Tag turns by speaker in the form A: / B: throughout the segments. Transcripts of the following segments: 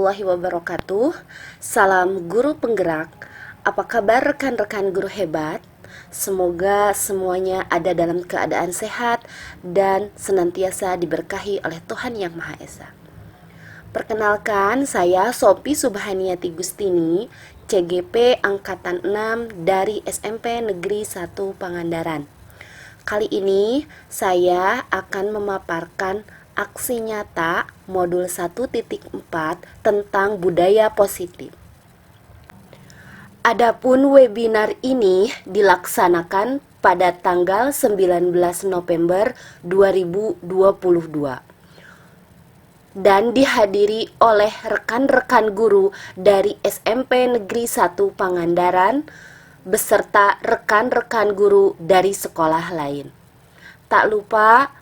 A: warahmatullahi wabarakatuh. Salam guru penggerak. Apa kabar rekan-rekan guru hebat? Semoga semuanya ada dalam keadaan sehat dan senantiasa diberkahi oleh Tuhan Yang Maha Esa. Perkenalkan, saya Sophie Subhaniati Gustini, CGP Angkatan 6 dari SMP Negeri 1 Pangandaran. Kali ini saya akan memaparkan aksi nyata modul 1.4 tentang budaya positif. Adapun webinar ini dilaksanakan pada tanggal 19 November 2022 dan dihadiri oleh rekan-rekan guru dari SMP Negeri 1 Pangandaran beserta rekan-rekan guru dari sekolah lain. Tak lupa,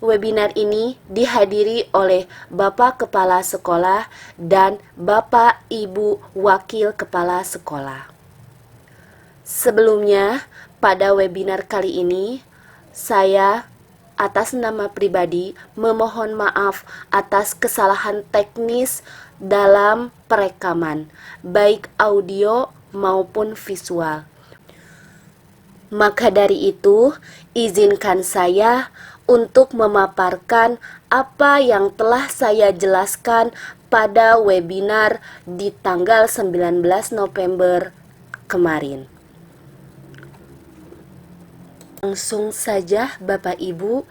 A: webinar ini dihadiri oleh Bapak Kepala Sekolah dan Bapak Ibu Wakil Kepala Sekolah. Sebelumnya, pada webinar kali ini, saya atas nama pribadi memohon maaf atas kesalahan teknis dalam perekaman, baik audio maupun visual. Maka dari itu, izinkan saya untuk memaparkan apa yang telah saya jelaskan pada webinar di tanggal 19 November kemarin. Langsung saja Bapak Ibu,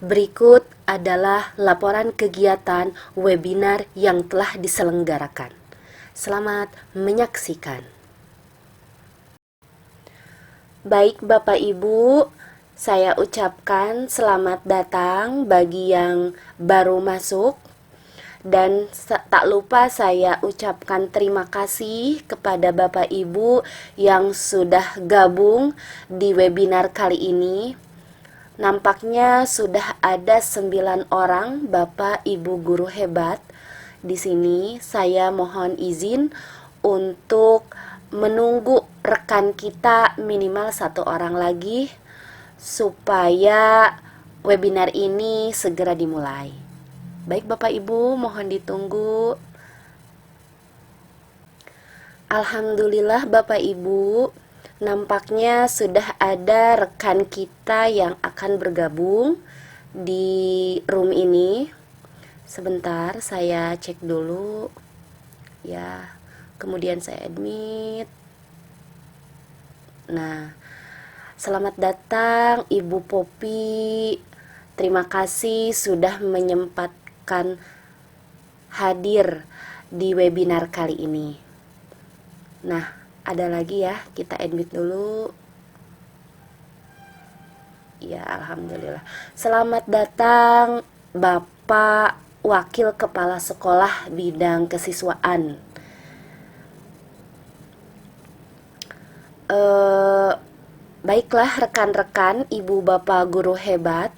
A: berikut adalah laporan kegiatan webinar yang telah diselenggarakan. Selamat menyaksikan. Baik Bapak Ibu, saya ucapkan selamat datang bagi yang baru masuk. Dan tak lupa saya ucapkan terima kasih kepada Bapak Ibu yang sudah gabung di webinar kali ini. Nampaknya sudah ada 9 orang Bapak Ibu guru hebat. Di sini saya mohon izin untuk menunggu rekan kita minimal 1 orang lagi supaya webinar ini segera dimulai. Baik Bapak Ibu, mohon ditunggu. Alhamdulillah Bapak Ibu, nampaknya sudah ada rekan kita yang akan bergabung di room ini. Sebentar, saya cek dulu. Ya, kemudian saya admit. Nah, selamat datang Ibu Popi. Terima kasih sudah menyempatkan hadir di webinar kali ini. Nah, ada lagi ya, kita admit dulu. Ya, alhamdulillah. Selamat datang Bapak Wakil Kepala Sekolah Bidang Kesiswaan. Baiklah rekan-rekan, ibu bapak guru hebat,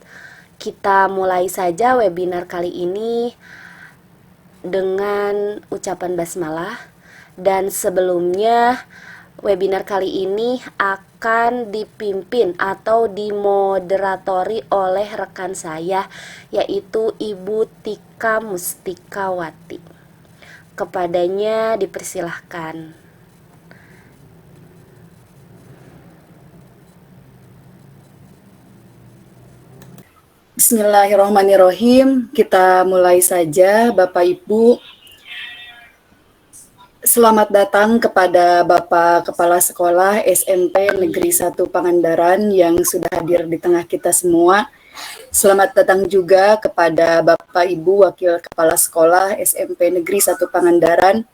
A: kita mulai saja webinar kali ini dengan ucapan basmalah. Dan sebelumnya, webinar kali ini akan dipimpin atau dimoderatori oleh rekan saya, yaitu Ibu Tika Mustikawati. Kepadanya dipersilahkan.
B: Bismillahirrahmanirrahim. Kita mulai saja, Bapak Ibu. Selamat datang kepada Bapak Kepala Sekolah SMP Negeri 1 Pangandaran yang sudah hadir di tengah kita semua. Selamat datang juga kepada Bapak Ibu Wakil Kepala Sekolah SMP Negeri 1 Pangandaran.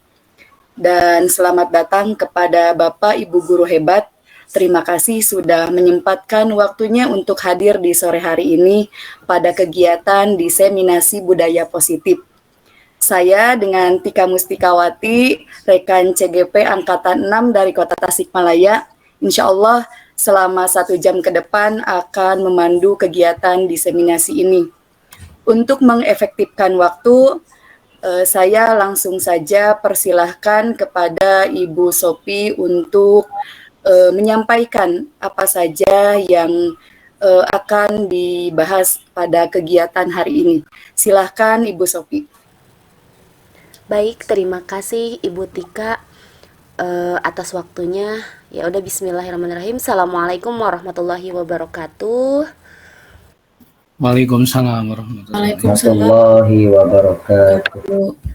B: Dan selamat datang kepada Bapak Ibu Guru Hebat. Terima kasih sudah menyempatkan waktunya untuk hadir di sore hari ini pada kegiatan diseminasi budaya positif. Saya dengan Tika Mustikawati, rekan CGP Angkatan 6 dari Kota Tasikmalaya, insya Allah selama 1 jam ke depan akan memandu kegiatan diseminasi ini. Untuk mengefektifkan waktu, saya langsung saja persilahkan kepada Ibu Sophie untuk menyampaikan apa saja yang akan dibahas pada kegiatan hari ini. Silahkan Ibu Sophie.
A: Baik, terima kasih Ibu Tika atas waktunya. Ya udah, bismillahirrahmanirrahim. Assalamualaikum warahmatullahi wabarakatuh.
C: Waalaikumsalam warahmatullahi
D: warahmatullahi wabarakatuh.
B: wabarakatuh.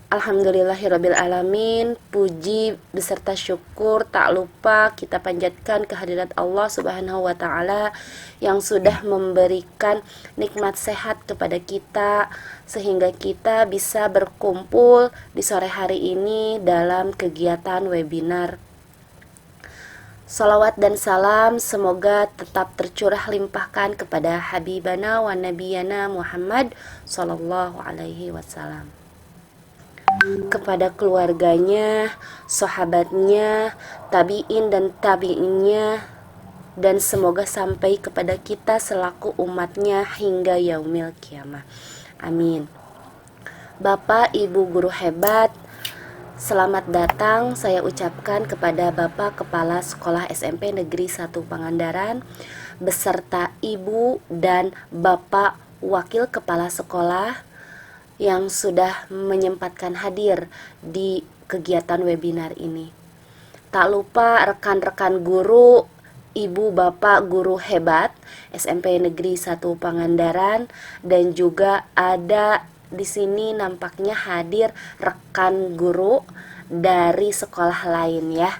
A: Alhamdulillahirabbil alamin. Puji beserta syukur tak lupa kita panjatkan kehadirat Allah Subhanahu wa taala yang sudah memberikan nikmat sehat kepada kita sehingga kita bisa berkumpul di sore hari ini dalam kegiatan webinar. Salawat dan salam semoga tetap tercurah limpahkan kepada Habibana wa Nabiyana Muhammad Sallallahu Alaihi Wasallam, kepada keluarganya, sahabatnya, tabi'in dan tabi'innya, dan semoga sampai kepada kita selaku umatnya hingga yaumil kiamah. Amin. Bapak, Ibu guru hebat, selamat datang saya ucapkan kepada Bapak Kepala Sekolah SMP Negeri 1 Pangandaran beserta Ibu dan Bapak Wakil Kepala Sekolah yang sudah menyempatkan hadir di kegiatan webinar ini. Tak lupa rekan-rekan guru, Ibu Bapak guru hebat SMP Negeri 1 Pangandaran, dan juga ada di sini nampaknya hadir rekan guru dari sekolah lain ya.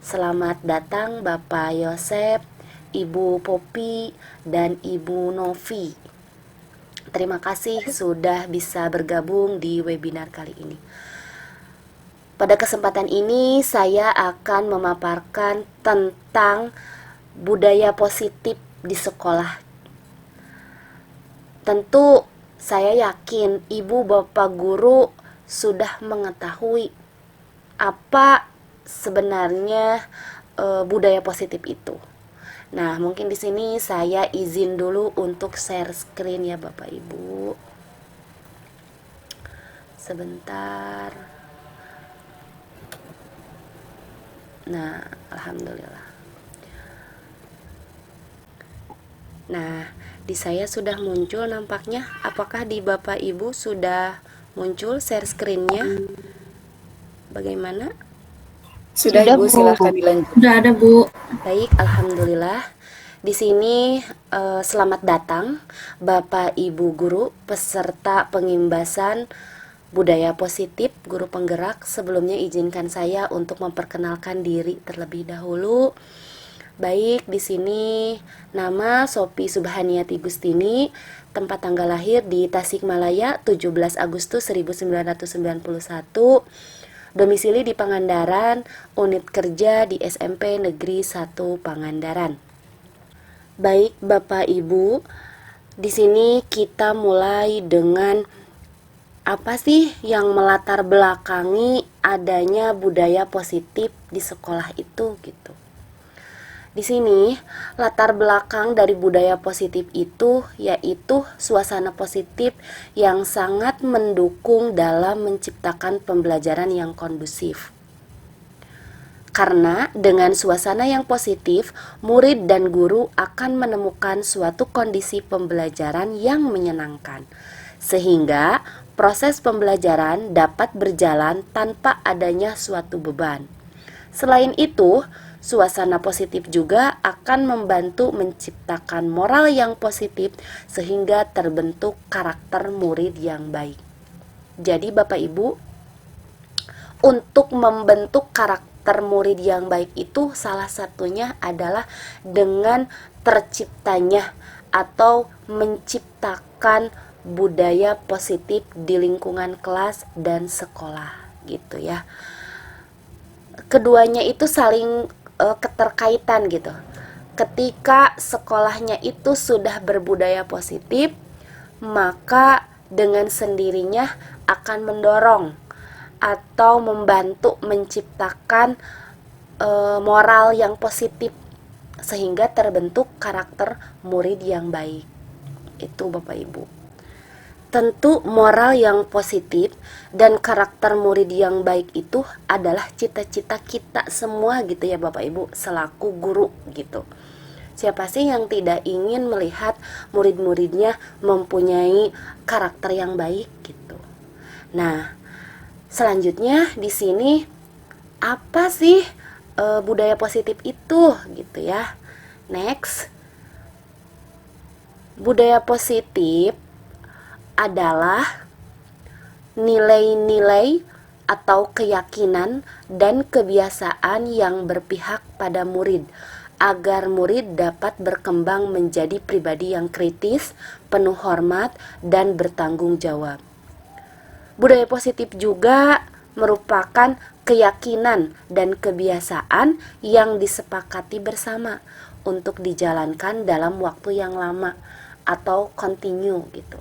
A: Selamat datang Bapak Yosep, Ibu Popi, dan Ibu Novi. Terima kasih sudah bisa bergabung di webinar kali ini. Pada kesempatan ini saya akan memaparkan tentang budaya positif di sekolah. Tentu saya yakin Ibu Bapak guru sudah mengetahui apa sebenarnya budaya positif itu. Nah, mungkin di sini saya izin dulu untuk share screen ya Bapak Ibu. Sebentar. Nah, alhamdulillah. Nah, di saya sudah muncul nampaknya. Apakah di Bapak Ibu sudah muncul share screen-nya? Bagaimana?
B: Sudah Bu, silahkan dilanjut.
E: Sudah ada Bu.
A: Baik, alhamdulillah. Di sini selamat datang Bapak Ibu guru peserta pengimbasan budaya positif guru penggerak. Sebelumnya izinkan saya untuk memperkenalkan diri terlebih dahulu. Baik, di sini nama Sophie Subhaniati Gustini, tempat tanggal lahir di Tasikmalaya 17 Agustus 1991. Domisili di Pangandaran, unit kerja di SMP Negeri 1 Pangandaran. Baik Bapak Ibu, di sini kita mulai dengan apa sih yang melatar belakangi adanya budaya positif di sekolah itu gitu. Di sini latar belakang dari budaya positif itu yaitu suasana positif yang sangat mendukung dalam menciptakan pembelajaran yang kondusif. Karena dengan suasana yang positif, murid dan guru akan menemukan suatu kondisi pembelajaran yang menyenangkan, sehingga proses pembelajaran dapat berjalan tanpa adanya suatu beban. Selain itu, suasana positif juga akan membantu menciptakan moral yang positif sehingga terbentuk karakter murid yang baik. Jadi Bapak Ibu, untuk membentuk karakter murid yang baik itu salah satunya adalah dengan terciptanya atau menciptakan budaya positif di lingkungan kelas dan sekolah gitu ya. Keduanya itu saling keterkaitan gitu. Ketika sekolahnya itu sudah berbudaya positif, maka dengan sendirinya akan mendorong atau membantu menciptakan moral yang positif sehingga terbentuk karakter murid yang baik. Itu Bapak Ibu. Tentu moral yang positif dan karakter murid yang baik itu adalah cita-cita kita semua gitu ya Bapak Ibu selaku guru gitu. Siapa sih yang tidak ingin melihat murid-muridnya mempunyai karakter yang baik gitu. Nah, selanjutnya di sini apa sih budaya positif itu gitu ya. Next, budaya positif adalah nilai-nilai atau keyakinan dan kebiasaan yang berpihak pada murid agar murid dapat berkembang menjadi pribadi yang kritis, penuh hormat, dan bertanggung jawab. Budaya positif juga merupakan keyakinan dan kebiasaan yang disepakati bersama untuk dijalankan dalam waktu yang lama atau continue gitu.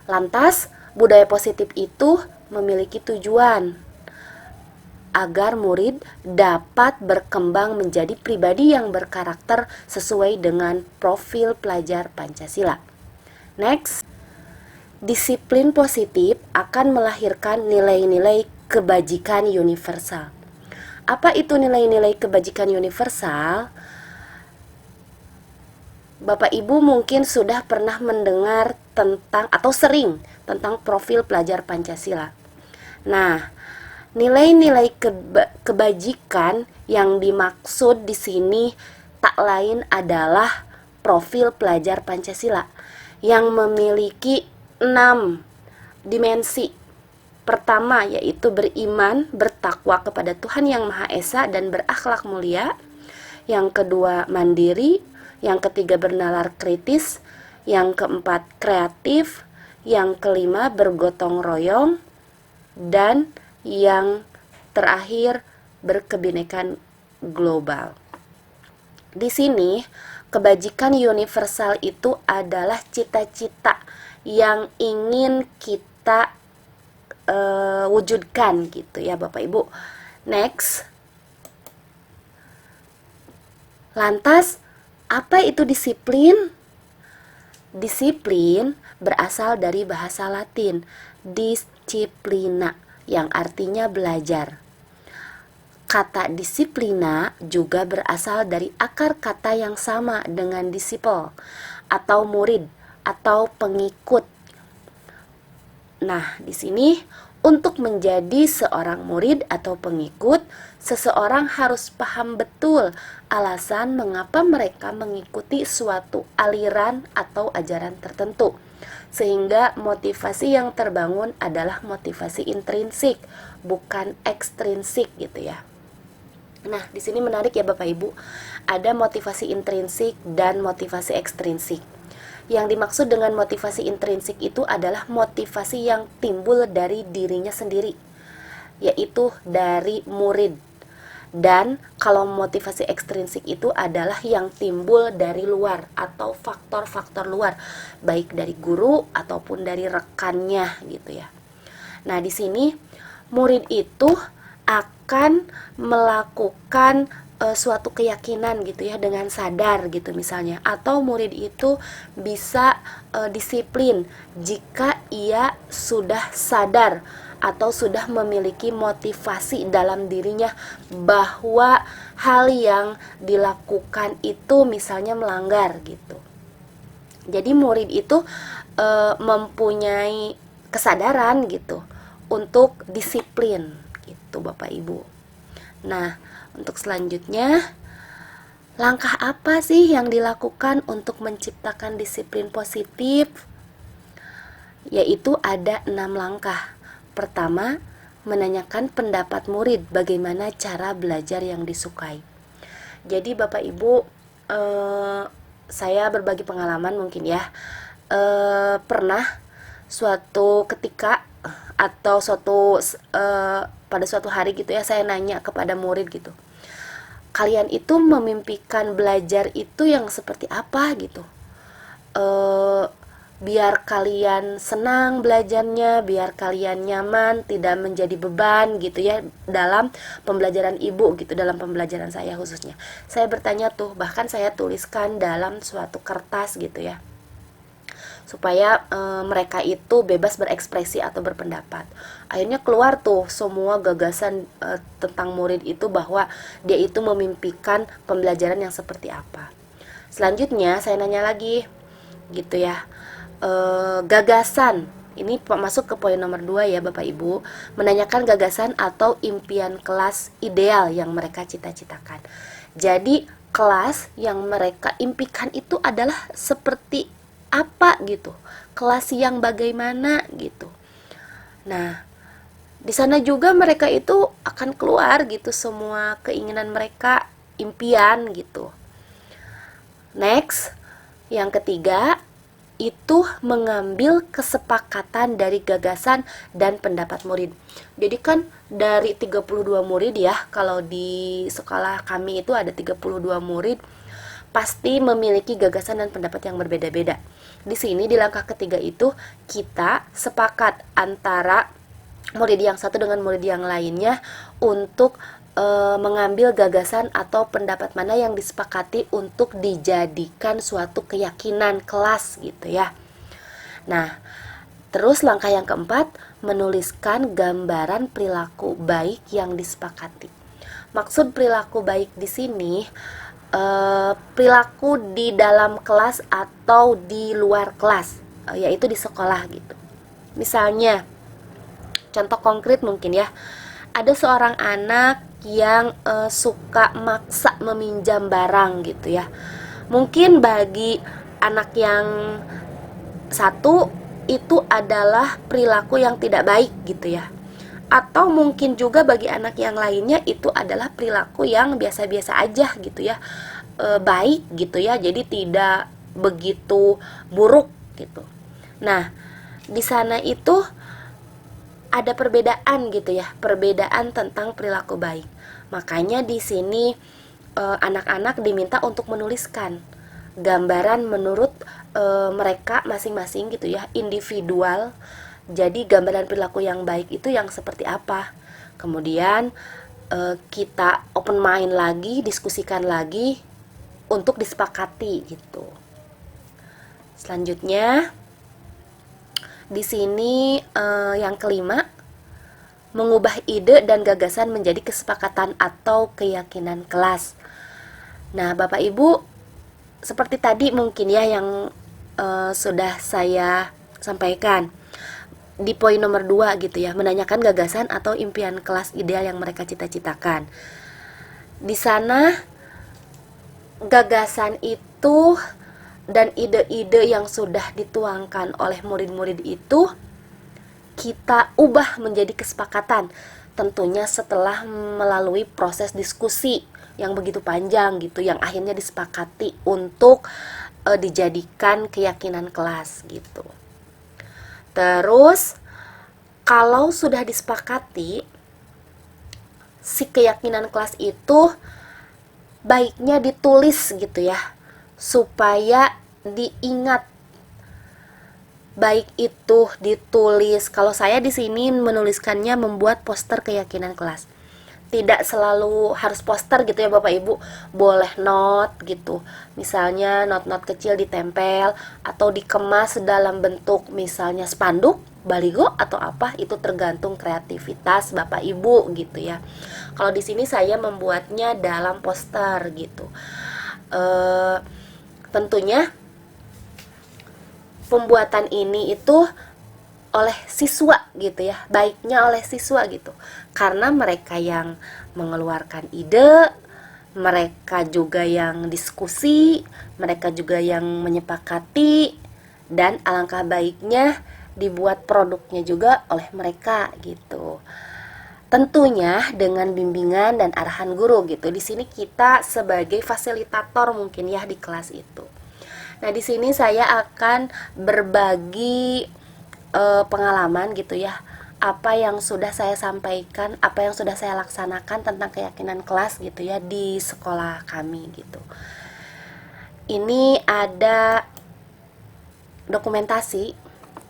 A: Lantas, budaya positif itu memiliki tujuan agar murid dapat berkembang menjadi pribadi yang berkarakter sesuai dengan profil pelajar Pancasila. Next, disiplin positif akan melahirkan nilai-nilai kebajikan universal. Apa itu nilai-nilai kebajikan universal? Bapak Ibu mungkin sudah pernah mendengar tentang atau sering tentang profil pelajar Pancasila. Nah, nilai-nilai kebajikan yang dimaksud di sini tak lain adalah profil pelajar Pancasila yang memiliki 6 dimensi. Pertama yaitu beriman, bertakwa kepada Tuhan Yang Maha Esa dan berakhlak mulia. Yang kedua mandiri, yang ketiga bernalar kritis, yang keempat kreatif, yang kelima bergotong royong, dan yang terakhir berkebinekaan global. Di sini kebajikan universal itu adalah cita-cita yang ingin kita wujudkan gitu ya Bapak Ibu. Next. Lantas apa itu disiplin? Disiplin berasal dari bahasa Latin disciplina yang artinya belajar. Kata disiplina juga berasal dari akar kata yang sama dengan disciple atau murid atau pengikut. Nah, di sini untuk menjadi seorang murid atau pengikut, seseorang harus paham betul alasan mengapa mereka mengikuti suatu aliran atau ajaran tertentu. Sehingga motivasi yang terbangun adalah motivasi intrinsik, bukan ekstrinsik gitu ya. Nah, di sini menarik ya Bapak Ibu. Ada motivasi intrinsik dan motivasi ekstrinsik. Yang dimaksud dengan motivasi intrinsik itu adalah motivasi yang timbul dari dirinya sendiri, yaitu dari murid. Dan kalau motivasi ekstrinsik itu adalah yang timbul dari luar atau faktor-faktor luar, baik dari guru ataupun dari rekannya gitu ya. Nah, di sini murid itu akan melakukan suatu keyakinan gitu ya dengan sadar gitu misalnya, atau murid itu bisa disiplin jika ia sudah sadar atau sudah memiliki motivasi dalam dirinya bahwa hal yang dilakukan itu misalnya melanggar gitu. Jadi murid itu mempunyai kesadaran gitu untuk disiplin gitu Bapak Ibu. Nah, untuk selanjutnya, langkah apa sih yang dilakukan untuk menciptakan disiplin positif? Yaitu ada 6 langkah. Pertama, menanyakan pendapat murid bagaimana cara belajar yang disukai. Jadi Bapak Ibu, saya berbagi pengalaman mungkin ya. Pernah suatu ketika atau pada suatu hari gitu ya, saya nanya kepada murid gitu, kalian itu memimpikan belajar itu yang seperti apa gitu, biar kalian senang belajarnya, biar kalian nyaman, tidak menjadi beban gitu ya dalam pembelajaran ibu gitu, dalam pembelajaran saya khususnya. Saya bertanya tuh, bahkan saya tuliskan dalam suatu kertas gitu ya, supaya mereka itu bebas berekspresi atau berpendapat. Akhirnya keluar tuh semua gagasan tentang murid itu, bahwa dia itu memimpikan pembelajaran yang seperti apa. Selanjutnya saya nanya lagi gitu ya, gagasan Ini masuk ke poin nomor 2 ya Bapak Ibu, menanyakan gagasan atau impian kelas ideal yang mereka cita-citakan. Jadi kelas yang mereka impikan itu adalah seperti apa gitu, kelas yang bagaimana gitu. Nah, di sana juga mereka itu akan keluar gitu semua keinginan mereka, impian gitu. Next, yang ketiga itu mengambil kesepakatan dari gagasan dan pendapat murid. Jadi kan dari 32 murid ya, kalau di sekolah kami itu ada 32 murid, pasti memiliki gagasan dan pendapat yang berbeda-beda. Di sini di langkah ketiga itu kita sepakat antara murid yang satu dengan murid yang lainnya untuk mengambil gagasan atau pendapat mana yang disepakati untuk dijadikan suatu keyakinan kelas gitu ya. Nah, terus langkah yang keempat, menuliskan gambaran perilaku baik yang disepakati. Maksud perilaku baik di sini perilaku di dalam kelas atau di luar kelas, yaitu di sekolah gitu. Misalnya, contoh konkret mungkin ya, ada seorang anak yang suka maksa meminjam barang gitu ya. Mungkin bagi anak yang satu itu adalah perilaku yang tidak baik gitu ya. Atau mungkin juga bagi anak yang lainnya itu adalah perilaku yang biasa-biasa aja gitu ya, baik gitu ya, jadi tidak begitu buruk gitu. Nah, di sana itu ada perbedaan gitu ya, perbedaan tentang perilaku baik. Makanya di sini anak-anak diminta untuk menuliskan gambaran menurut mereka masing-masing gitu ya, individual. Jadi gambaran perilaku yang baik itu yang seperti apa. Kemudian kita open mind lagi, diskusikan lagi untuk disepakati gitu. Selanjutnya di sini yang kelima, mengubah ide dan gagasan menjadi kesepakatan atau keyakinan kelas. Nah, Bapak Ibu, seperti tadi mungkin ya yang sudah saya sampaikan di poin nomor 2 gitu ya, menanyakan gagasan atau impian kelas ideal yang mereka cita-citakan. Di sana gagasan itu dan ide-ide yang sudah dituangkan oleh murid-murid itu kita ubah menjadi kesepakatan, tentunya setelah melalui proses diskusi yang begitu panjang gitu, yang akhirnya disepakati untuk dijadikan keyakinan kelas gitu. Terus kalau sudah disepakati si keyakinan kelas itu baiknya ditulis gitu ya, supaya diingat. Baik itu ditulis, kalau saya di sini menuliskannya membuat poster keyakinan kelas. Tidak selalu harus poster gitu ya Bapak Ibu, boleh note gitu. Misalnya not-not kecil ditempel atau dikemas dalam bentuk misalnya spanduk, baligo atau apa, itu tergantung kreativitas Bapak Ibu gitu ya. Kalau di sini saya membuatnya dalam poster gitu. Tentunya pembuatan ini itu oleh siswa gitu ya, baiknya oleh siswa gitu, karena mereka yang mengeluarkan ide, mereka juga yang diskusi, mereka juga yang menyepakati, dan alangkah baiknya dibuat produknya juga oleh mereka gitu. Tentunya dengan bimbingan dan arahan guru gitu. Di sini kita sebagai fasilitator mungkin ya di kelas itu. Nah, di sini saya akan berbagi pengalaman gitu ya, apa yang sudah saya sampaikan, apa yang sudah saya laksanakan tentang keyakinan kelas gitu ya di sekolah kami gitu. Ini ada dokumentasi.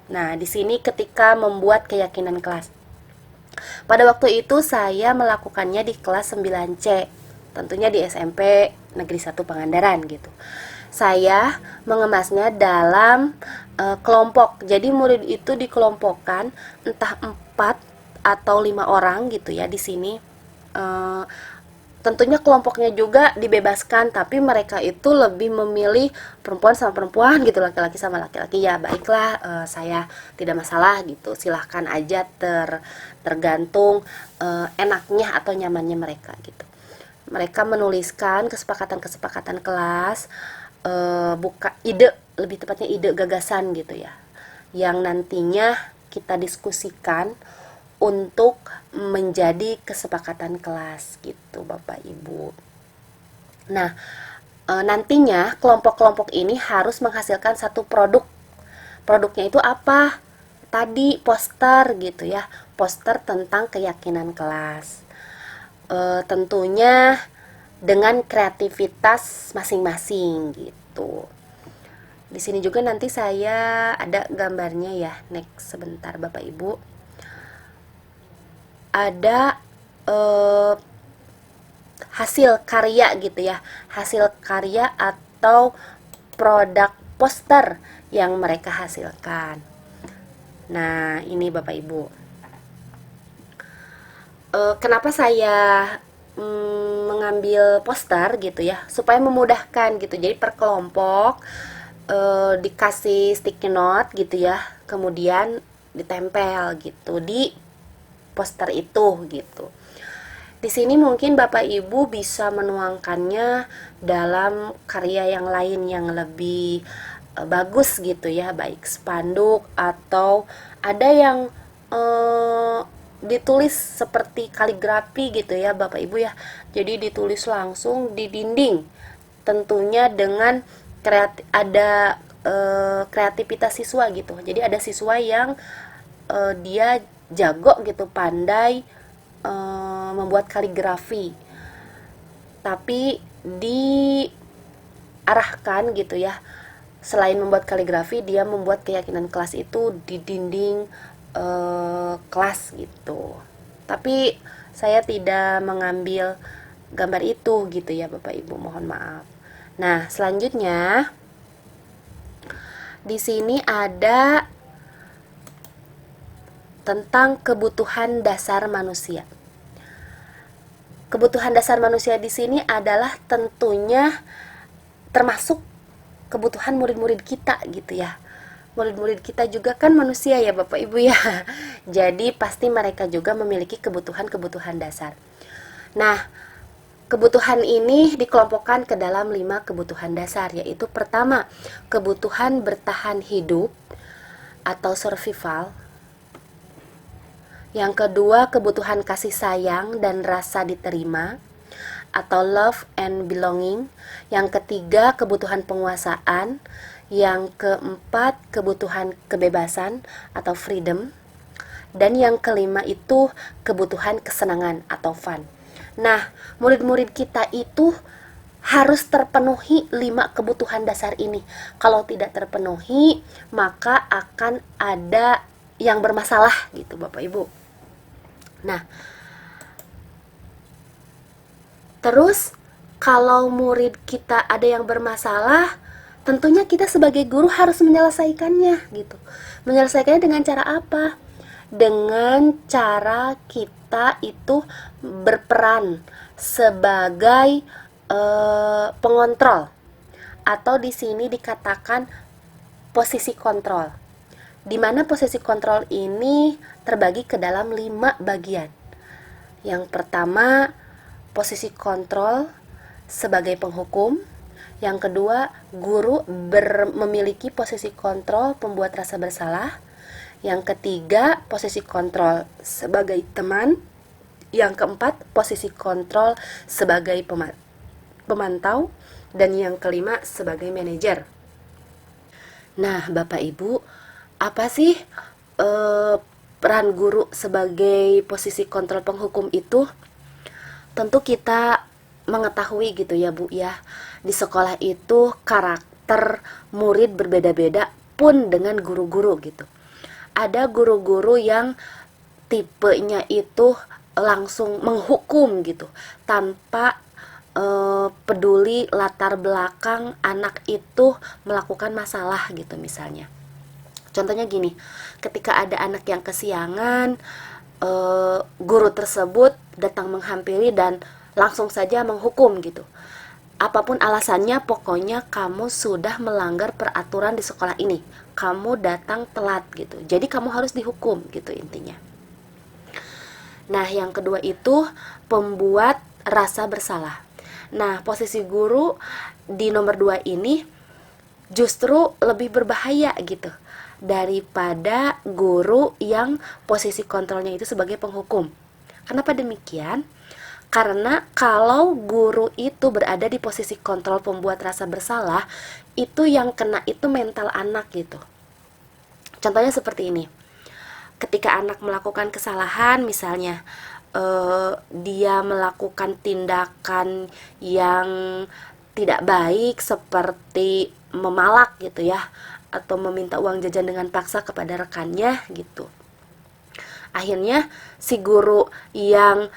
A: Nah, di sini ketika membuat keyakinan kelas. Pada waktu itu saya melakukannya di kelas 9C, tentunya di SMP Negeri 1 Pangandaran gitu. Saya mengemasnya dalam kelompok. Jadi murid itu dikelompokkan entah 4 atau 5 orang gitu ya di sini. tentunya kelompoknya juga dibebaskan, tapi mereka itu lebih memilih perempuan sama perempuan gitu, laki-laki sama laki-laki. Ya baiklah, saya tidak masalah gitu, silahkan aja, tergantung enaknya atau nyamannya mereka gitu. Mereka menuliskan kesepakatan-kesepakatan kelas, buka ide, lebih tepatnya ide gagasan gitu ya, yang nantinya kita diskusikan untuk menjadi kesepakatan kelas gitu Bapak Ibu. Nah, nantinya kelompok-kelompok ini harus menghasilkan satu produk. Produknya itu apa? Tadi poster gitu ya, poster tentang keyakinan kelas. Tentunya dengan kreativitas masing-masing gitu. Di sini juga nanti saya ada gambarnya ya. Next sebentar Bapak Ibu. Ada hasil karya gitu ya, hasil karya atau produk poster yang mereka hasilkan. Nah ini Bapak Ibu, kenapa saya mengambil poster gitu ya, supaya memudahkan gitu. Jadi per kelompok dikasih sticky note gitu ya, kemudian ditempel gitu di poster itu gitu. Di sini mungkin Bapak Ibu bisa menuangkannya dalam karya yang lain yang lebih bagus gitu ya, baik spanduk atau ada yang ditulis seperti kaligrafi gitu ya Bapak Ibu ya. Jadi ditulis langsung di dinding. Tentunya dengan ada kreativitas siswa gitu. Jadi ada siswa yang dia jago gitu, pandai membuat kaligrafi, tapi diarahkan gitu ya, selain membuat kaligrafi dia membuat keyakinan kelas itu di dinding kelas gitu. Tapi saya tidak mengambil gambar itu gitu ya Bapak Ibu, mohon maaf. Nah selanjutnya di sini ada tentang kebutuhan dasar manusia. Kebutuhan dasar manusia di sini adalah tentunya termasuk kebutuhan murid-murid kita gitu ya. Murid-murid kita juga kan manusia ya Bapak Ibu ya. Jadi pasti mereka juga memiliki kebutuhan-kebutuhan dasar. Nah, kebutuhan ini dikelompokkan ke dalam 5 kebutuhan dasar, yaitu pertama, kebutuhan bertahan hidup atau survival. Yang kedua, kebutuhan kasih sayang dan rasa diterima atau love and belonging. Yang ketiga, kebutuhan penguasaan. Yang keempat, kebutuhan kebebasan atau freedom. Dan yang kelima itu kebutuhan kesenangan atau fun. Nah, murid-murid kita itu harus terpenuhi 5 kebutuhan dasar ini. Kalau tidak terpenuhi, maka akan ada yang bermasalah gitu Bapak Ibu. Nah, terus kalau murid kita ada yang bermasalah, tentunya kita sebagai guru harus menyelesaikannya gitu. Menyelesaikannya dengan cara apa? Dengan cara kita itu berperan sebagai pengontrol, atau di sini dikatakan posisi kontrol. Di mana posisi kontrol ini terbagi ke dalam 5 bagian. Yang pertama, posisi kontrol sebagai penghukum. Yang kedua, guru memiliki posisi kontrol pembuat rasa bersalah. Yang ketiga, posisi kontrol sebagai teman. Yang keempat, posisi kontrol sebagai pemantau. Dan yang kelima, sebagai manajer. Nah, Bapak Ibu, apa sih peran guru sebagai posisi kontrol penghukum itu? Tentu kita mengetahui gitu ya Bu ya, di sekolah itu karakter murid berbeda-beda pun dengan guru-guru gitu. Ada guru-guru yang tipenya itu langsung menghukum gitu, tanpa peduli latar belakang anak itu melakukan masalah gitu misalnya. Contohnya gini, ketika ada anak yang kesiangan, guru tersebut datang menghampiri dan langsung saja menghukum gitu. Apapun alasannya, pokoknya kamu sudah melanggar peraturan di sekolah ini. Kamu datang telat gitu. Jadi kamu harus dihukum gitu intinya. Nah, yang kedua itu pembuat rasa bersalah. Nah, posisi guru di nomor 2 ini justru lebih berbahaya gitu daripada guru yang posisi kontrolnya itu sebagai penghukum. Kenapa demikian? Karena kalau guru itu berada di posisi kontrol pembuat rasa bersalah, itu yang kena itu mental anak gitu. Contohnya seperti ini. Ketika anak melakukan kesalahan, misalnya dia melakukan tindakan yang tidak baik seperti memalak gitu ya, atau meminta uang jajan dengan paksa kepada rekannya gitu. Akhirnya si guru yang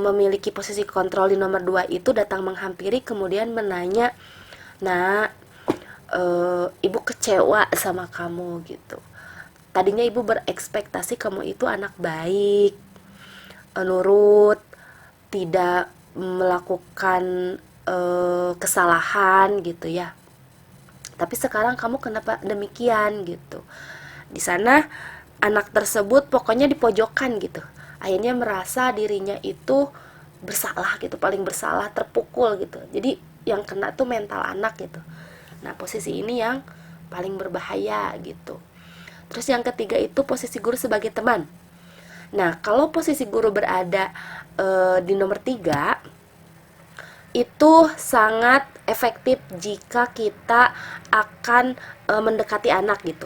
A: memiliki posisi kontrol di nomor 2 itu datang menghampiri kemudian menanya, "Nah, ibu kecewa sama kamu gitu. Tadinya ibu berekspektasi kamu itu anak baik, nurut, tidak melakukan kesalahan gitu ya. Tapi sekarang kamu kenapa demikian gitu." Di sana anak tersebut pokoknya dipojokkan gitu. Akhirnya merasa dirinya itu bersalah gitu, paling bersalah, terpukul gitu. Jadi yang kena tuh mental anak gitu. Nah, posisi ini yang paling berbahaya gitu. Terus yang ketiga itu posisi guru sebagai teman. Nah, kalau posisi guru berada di nomor 3, itu sangat efektif jika kita akan mendekati anak gitu.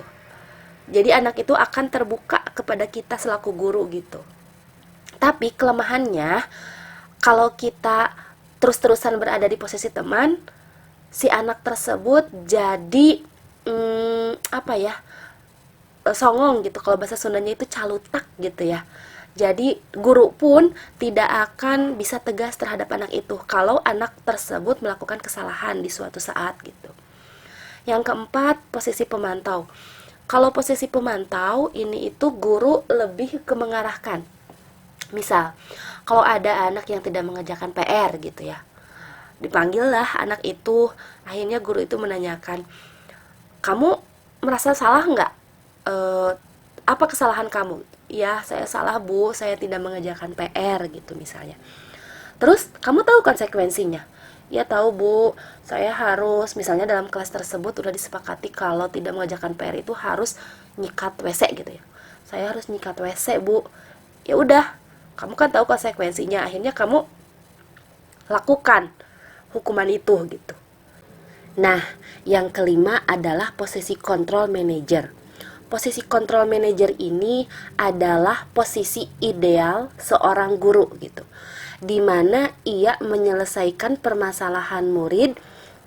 A: Jadi anak itu akan terbuka kepada kita selaku guru gitu. Tapi kelemahannya, kalau kita terus-terusan berada di posisi teman, si anak tersebut jadi songong gitu. Kalau bahasa Sundanya itu calutak gitu ya. Jadi guru pun tidak akan bisa tegas terhadap anak itu kalau anak tersebut melakukan kesalahan di suatu saat gitu. Yang keempat, posisi pemantau. Kalau posisi pemantau ini itu guru lebih ke mengarahkan. Misal, kalau ada anak yang tidak mengerjakan PR gitu ya, dipanggillah anak itu. Akhirnya guru itu menanyakan, "Kamu merasa salah nggak? Apa kesalahan kamu?" "Ya, saya salah bu, saya tidak mengerjakan PR" gitu misalnya. "Terus kamu tahu konsekuensinya?" "Ya tahu bu, saya harus," misalnya dalam kelas tersebut udah disepakati kalau tidak mengerjakan PR itu harus nyikat WC gitu ya. "Saya harus nyikat WC bu." "Ya udah, kamu kan tahu konsekuensinya, akhirnya kamu lakukan hukuman itu" gitu. Nah, yang kelima adalah posisi kontrol manager. Posisi kontrol manager ini adalah posisi ideal seorang guru gitu, di mana ia menyelesaikan permasalahan murid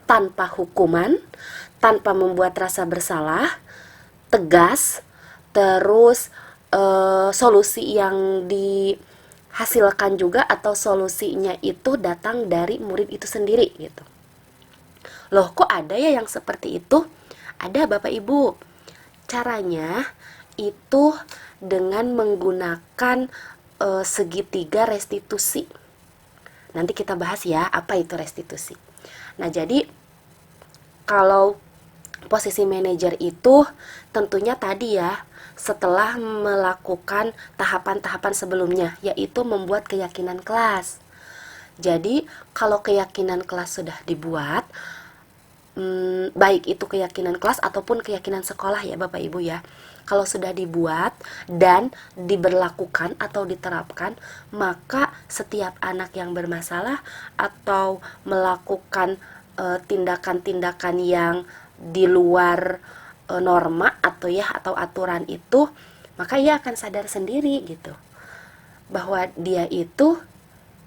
A: tanpa hukuman, tanpa membuat rasa bersalah, tegas, terus solusi yang dihasilkan juga atau solusinya itu datang dari murid itu sendiri gitu. Loh, kok ada ya yang seperti itu? Ada Bapak Ibu. Caranya itu dengan menggunakan segitiga restitusi. Nanti kita bahas ya apa itu restitusi. Nah, jadi kalau posisi manajer itu tentunya tadi ya, setelah melakukan tahapan-tahapan sebelumnya, yaitu membuat keyakinan kelas. Jadi kalau keyakinan kelas sudah dibuat, baik itu keyakinan kelas ataupun keyakinan sekolah ya Bapak Ibu ya, kalau sudah dibuat dan diberlakukan atau diterapkan, maka setiap anak yang bermasalah atau melakukan tindakan-tindakan yang di luar norma atau aturan itu, maka ia akan sadar sendiri gitu bahwa dia itu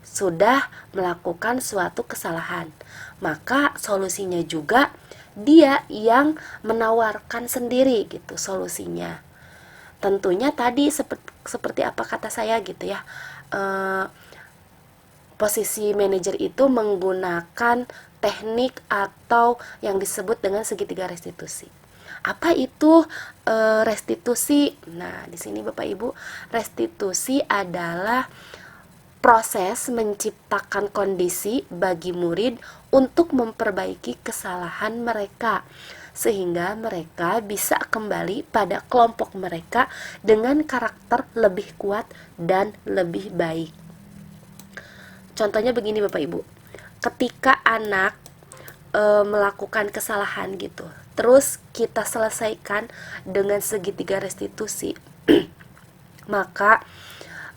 A: sudah melakukan suatu kesalahan. Maka solusinya juga dia yang menawarkan sendiri gitu solusinya. Tentunya tadi seperti apa kata saya gitu ya, posisi manajer itu menggunakan teknik atau yang disebut dengan segitiga restitusi. Apa itu restitusi? Nah, di sini Bapak Ibu, restitusi adalah proses menciptakan kondisi bagi murid untuk memperbaiki kesalahan mereka, sehingga mereka bisa kembali pada kelompok mereka dengan karakter lebih kuat dan lebih baik. Contohnya begini Bapak Ibu, ketika anak melakukan kesalahan gitu, terus kita selesaikan dengan segitiga restitusi, maka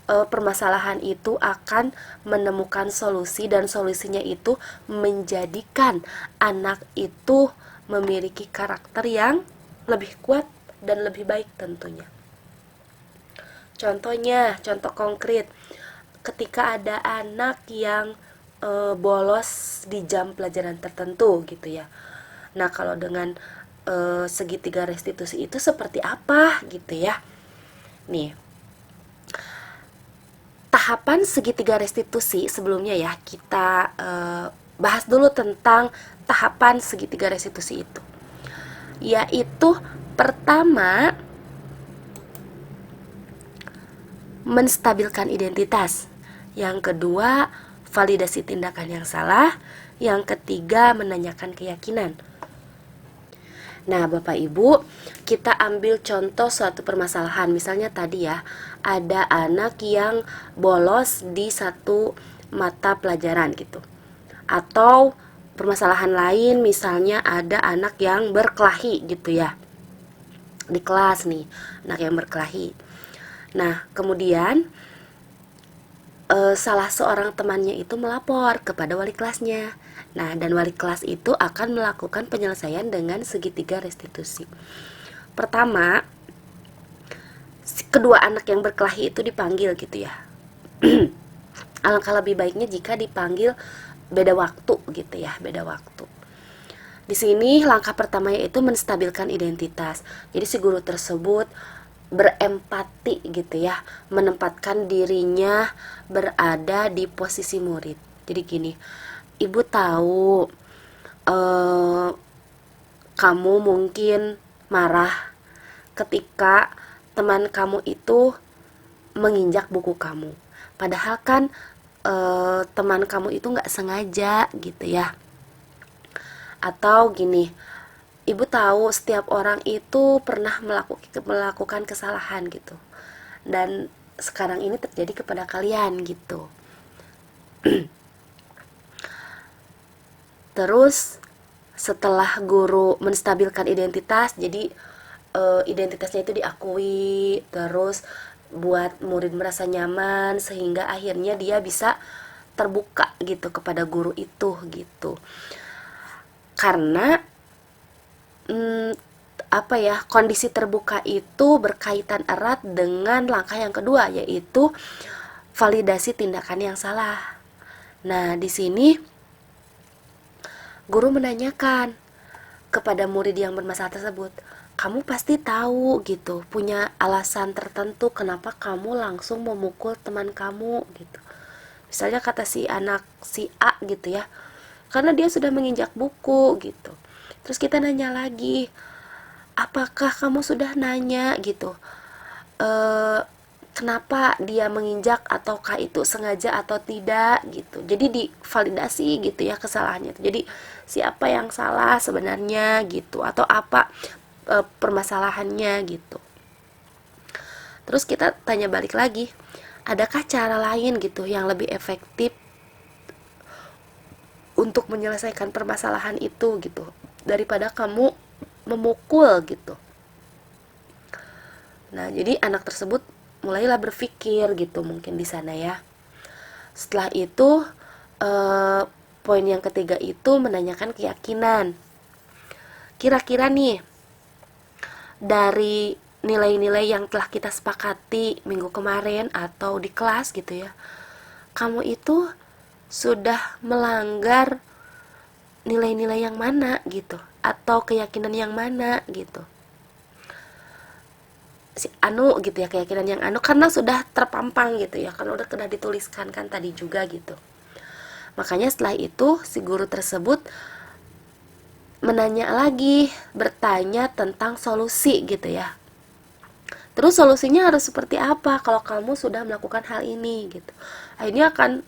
A: permasalahan itu akan menemukan solusi, dan solusinya itu menjadikan anak itu memiliki karakter yang lebih kuat dan lebih baik tentunya. Contohnya, contoh konkret, ketika ada anak yang bolos di jam pelajaran tertentu gitu ya. Nah, kalau dengan segitiga restitusi itu seperti apa gitu ya. Nih, tahapan segitiga restitusi sebelumnya ya, kita bahas dulu tentang tahapan segitiga restitusi itu. Yaitu pertama, menstabilkan identitas. Yang kedua, validasi tindakan yang salah. Yang ketiga, menanyakan keyakinan. Nah, Bapak Ibu, kita ambil contoh suatu permasalahan. Misalnya tadi ya, ada anak yang bolos di satu mata pelajaran gitu. Atau permasalahan lain, misalnya ada anak yang berkelahi gitu ya. Di kelas nih, anak yang berkelahi. Nah, kemudian salah seorang temannya itu melapor kepada wali kelasnya. Nah, dan wali kelas itu akan melakukan penyelesaian dengan segitiga restitusi. Pertama, kedua anak yang berkelahi itu dipanggil gitu ya. Alangkah lebih baiknya jika dipanggil beda waktu gitu ya, beda waktu. Di sini langkah pertama yaitu menstabilkan identitas. Jadi si guru tersebut berempati gitu ya, menempatkan dirinya berada di posisi murid. Jadi gini, ibu tahu kamu mungkin marah ketika teman kamu itu menginjak buku kamu, padahal kan teman kamu itu nggak sengaja gitu ya. Atau gini, ibu tahu setiap orang itu pernah melakukan kesalahan gitu, dan sekarang ini terjadi kepada kalian gitu. Terus setelah guru menstabilkan identitas, jadi identitasnya itu diakui, terus buat murid merasa nyaman, sehingga akhirnya dia bisa terbuka gitu kepada guru itu gitu. Karena kondisi terbuka itu berkaitan erat dengan langkah yang kedua, yaitu validasi tindakan yang salah. Nah, di sini guru menanyakan kepada murid yang bermasalah tersebut, kamu pasti tahu gitu, punya alasan tertentu kenapa kamu langsung memukul teman kamu gitu. Misalnya kata si anak si A gitu ya, karena dia sudah menginjak buku gitu. Terus kita nanya lagi, apakah kamu sudah nanya gitu, kenapa dia menginjak, ataukah itu sengaja atau tidak gitu. Jadi divalidasi gitu ya kesalahannya. Jadi siapa yang salah sebenarnya gitu, atau apa permasalahannya gitu. Terus kita tanya balik lagi, adakah cara lain gitu yang lebih efektif untuk menyelesaikan permasalahan itu gitu, daripada kamu memukul gitu. Nah, jadi anak tersebut mulailah berpikir gitu mungkin di sana ya. Setelah itu poin yang ketiga itu menanyakan keyakinan. Kira-kira nih, dari nilai-nilai yang telah kita sepakati minggu kemarin atau di kelas gitu ya, kamu itu sudah melanggar nilai-nilai yang mana gitu, atau keyakinan yang mana gitu. Si anu gitu ya, keyakinan yang anu, karena sudah terpampang gitu ya, kan udah dituliskan kan tadi juga gitu. Makanya setelah itu si guru tersebut menanya lagi, bertanya tentang solusi gitu ya. Terus solusinya harus seperti apa kalau kamu sudah melakukan hal ini gitu. Akhirnya akan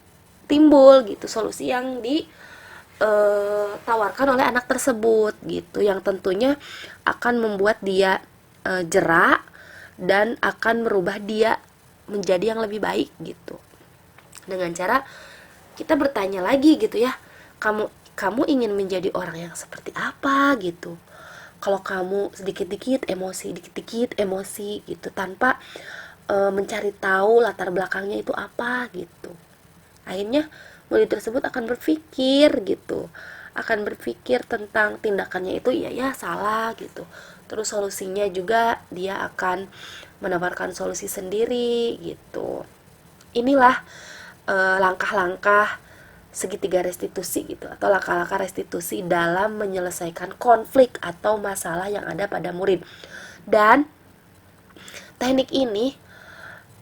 A: timbul gitu solusi yang ditawarkan oleh anak tersebut gitu, yang tentunya akan membuat dia jerak dan akan merubah dia menjadi yang lebih baik gitu. Dengan cara kita bertanya lagi gitu ya, kamu kamu ingin menjadi orang yang seperti apa gitu. Kalau kamu dikit-dikit emosi gitu tanpa mencari tahu latar belakangnya itu apa gitu, akhirnya murid tersebut akan berpikir gitu, akan berpikir tentang tindakannya itu iya ya salah gitu. Terus solusinya juga dia akan menawarkan solusi sendiri gitu. Inilah langkah-langkah segitiga restitusi gitu, atau langkah-langkah restitusi dalam menyelesaikan konflik atau masalah yang ada pada murid. Dan teknik ini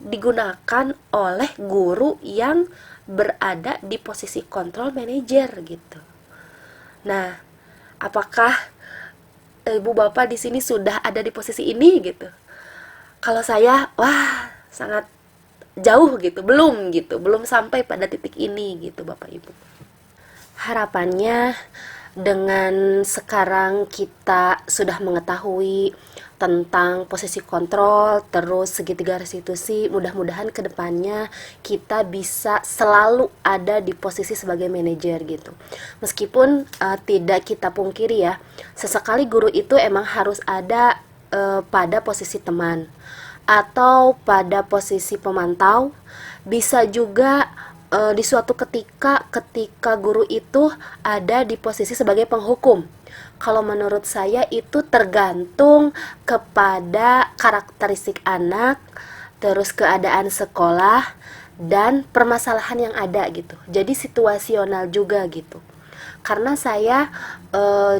A: digunakan oleh guru yang berada di posisi control manager gitu. Nah, apakah ibu bapak di sini sudah ada di posisi ini gitu? Kalau saya, wah, sangat jauh gitu, belum sampai pada titik ini gitu bapak ibu. Harapannya dengan sekarang kita sudah mengetahui tentang posisi kontrol, terus segitiga restitusi, mudah-mudahan kedepannya kita bisa selalu ada di posisi sebagai manajer gitu. Meskipun tidak kita pungkiri ya, sesekali guru itu emang harus ada pada posisi teman atau pada posisi pemantau, bisa juga di suatu ketika guru itu ada di posisi sebagai penghukum. Kalau menurut saya itu tergantung kepada karakteristik anak, terus keadaan sekolah dan permasalahan yang ada gitu. Jadi situasional juga gitu. Karena saya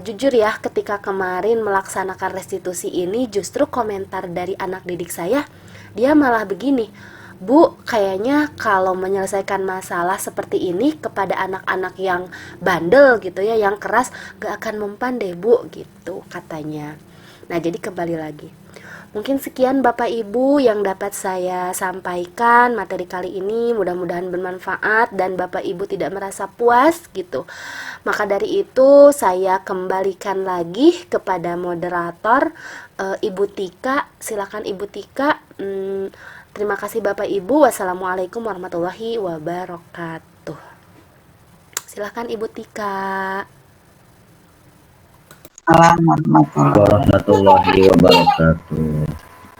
A: jujur ya, ketika kemarin melaksanakan restitusi ini, justru komentar dari anak didik saya, dia malah begini, Bu, kayaknya kalau menyelesaikan masalah seperti ini kepada anak-anak yang bandel gitu ya, yang keras, gak akan mempan deh Bu, gitu katanya. Nah, jadi kembali lagi. Mungkin sekian Bapak Ibu yang dapat saya sampaikan materi kali ini, mudah-mudahan bermanfaat dan Bapak Ibu tidak merasa puas gitu. Maka dari itu saya kembalikan lagi kepada moderator Ibu Tika. Silakan Ibu Tika. Terima kasih Bapak Ibu. Wassalamualaikum warahmatullahi wabarakatuh. Silakan Ibu Tika.
D: Warahmatullahi wabarakatuh.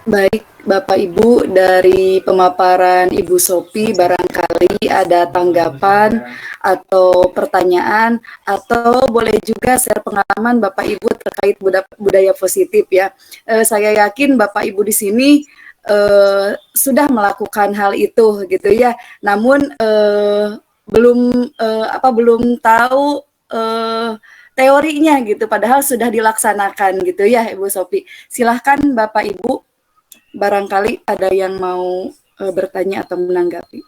B: Baik, Bapak Ibu, dari pemaparan Ibu Sophie barangkali ada tanggapan atau pertanyaan, atau boleh juga share pengalaman Bapak Ibu terkait budaya positif ya. Saya yakin Bapak Ibu di sini sudah melakukan hal itu gitu ya. Namun belum tahu teorinya gitu, padahal sudah dilaksanakan gitu ya Ibu Sophie. Silahkan Bapak Ibu, barangkali ada yang mau bertanya atau menanggapi.